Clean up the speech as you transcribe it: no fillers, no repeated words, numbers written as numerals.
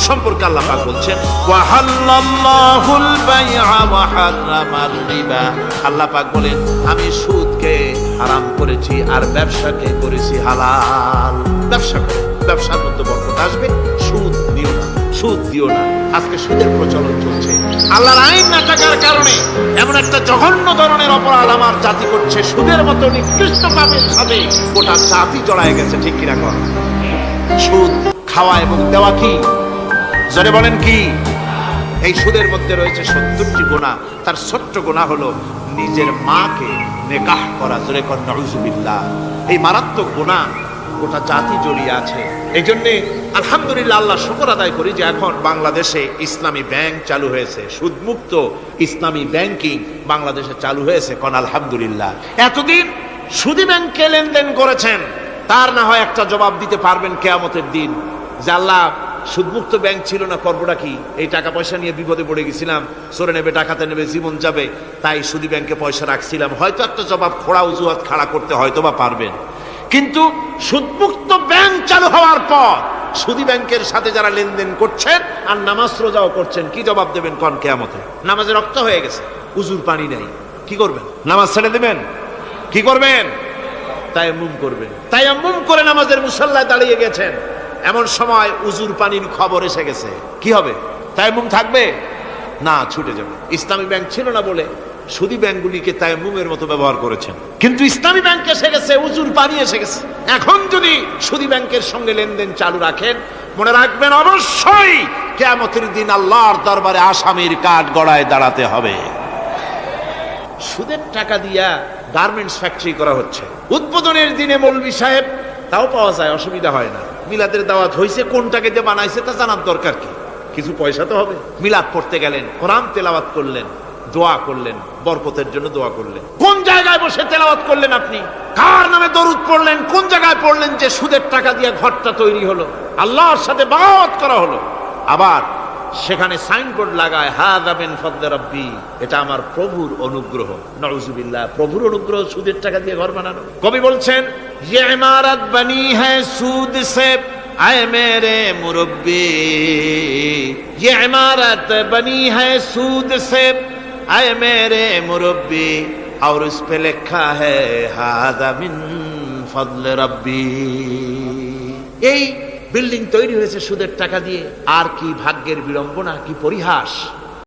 সম্পর্কে আল্লাহ পাক বলছেন ওয়াহাল্লাল্লাহুল বাইআ ওয়া হারামার রিবা। আল্লাহ পাক বলেন আমি সুদকে হারাম করেছি আর ব্যবসাকে করেছি হালাল। ব্যবসা করো, ব্যবসার মধ্যে বরকত আসবে। সুদ দিও না, সুদ দিও না। আজকে সুদের প্রচলন চলছে। আল্লাহর আইন না থাকার কারণে এমন একটা জঘন্য ধরনের অপরাধ আমার জাতি করছে। সুদের মতো নিকৃষ্ট পাপের সাথে গোটা জাতি জড়ায় গেছে। ঠিক কিনা কর? সুদ খাওয়া এবং দেওয়া কি? জোরে বলেন কি? এই সুদের মধ্যে রয়েছে 70টি গুনাহ। তার ছোট্ট গুনাহ হলো নিজের মাকে নেকাহ করা। জোরে কর নাউযুবিল্লাহ। এই মারাত্মক গুনাহ গোটা জাতি জড়িয়ে আছে। এই জন্যে আলহামদুলিল্লাহ আল্লাহ শুকর আদায় করি যে এখন বাংলাদেশে ইসলামী ব্যাংক চালু হয়েছে। সুদমুক্ত ইসলামী ব্যাংকিং বাংলাদেশে চালু হয়েছে। কোন আলহামদুলিল্লাহ। এতদিন সুদী ব্যাংকে লেনদেন করেছেন, তার না হয় একটা জবাব দিতে পারবেন কিয়ামতের দিন যে আল্লাহ সুদমুক্ত ব্যাংক ছিল না, করবোটা কি? এই টাকা পয়সা নিয়ে বিপদে পড়ে গেছিলাম, চোরে নেবে, ডাকাতে নেবে, জীবন যাবে, তাই সুদী ব্যাংকে পয়সা রাখছিলাম। হয়তো একটা জবাব খোড়া অজুহাত খাড়া করতে হয়তো বা পারবেন। কিন্তু সুদমুক্ত ব্যাংক চালু হওয়ার পর সুদী ব্যাংকের সাথে যারা লেনদেন করছেন আর নামাজ রোজাও করছেন, কি জবাব দেবেন কোন কিয়ামতে? নামাজে রক্ত হয়ে গেছে, উজুর পানি নাই, কি করবেন? নামাজ ছেড়ে দেবেন? কি করবেন? তায়াম্মুম করবেন। তায়াম্মুম করে নামাজের মুসাল্লায় দাঁড়িয়ে গেছেন, এমন সময় উজুর পানির খবর এসে গেছে, কি হবে? তায়াম্মুম থাকবে না, ছুটে যাবে। ইসলামী ব্যাংক ছিল না বলে সুদী ব্যাংকগুলিকে তায়াম্মুমের মতো ব্যবহার করেছেন। কিন্তু ইসলামী ব্যাংক এসে গেছে, উজুর পানি এসে গেছে। এখন যদি সুদী ব্যাংকের সঙ্গে লেনদেন চালু রাখেন, মনে রাখবেন অবশ্যই কিয়ামতের দিন আল্লাহর দরবারে আসামির কাঠ গড়ায় দাঁড়াতে হবে। সুদের টাকা দিয়া গার্মেন্টস ফ্যাক্টরি করা হচ্ছে। উদ্বোধনের দিনে মৌলভী সাহেব, তাও পাওয়া যায়, অসুবিধা হয় না। মিলাদের দাওয়াত হয়েছে, কোন টাকা দিয়ে বানাইছে তা জানার দরকার কি? কিছু পয়সা তো হবে। মিলাদ পড়তে গেলেন, কোরআন তেলাওয়াত করলেন, দোয়া করলেন, বরকতের জন্য দোয়া করলেন। কোন জায়গায় বসে তেলাওয়াত করলেন আপনি? কার নামে দরুদ পড়লেন? কোন জায়গায় পড়লেন যে সুদের টাকা দিয়ে ঘরটা তৈরি হলো, আল্লাহর সাথে বাগাওয়াত করা হলো? আবার সেখানে সাইনবোর্ড লাগায় হাযা মিন ফাদলি রাব্বি, এটা আমার প্রভুর অনুগ্রহ। নাউযুবিল্লাহ। প্রভুর অনুগ্রহ সুদের টাকা দিয়ে ঘর বানানো? কবি বলছেন ये इमारत बनी है सूद से आए मेरे मुरब्बी, ये इमारत बनी है सूद से आए मेरे मुरब्बी, और उस पे लिखा है हादा मिन फदले रब्बी। এই বিল্ডিং তৈরি হয়েছে সুদের টাকা দিয়ে। আর কি ভাগ্যের বিড়ম্বনা, কি পরিহাস!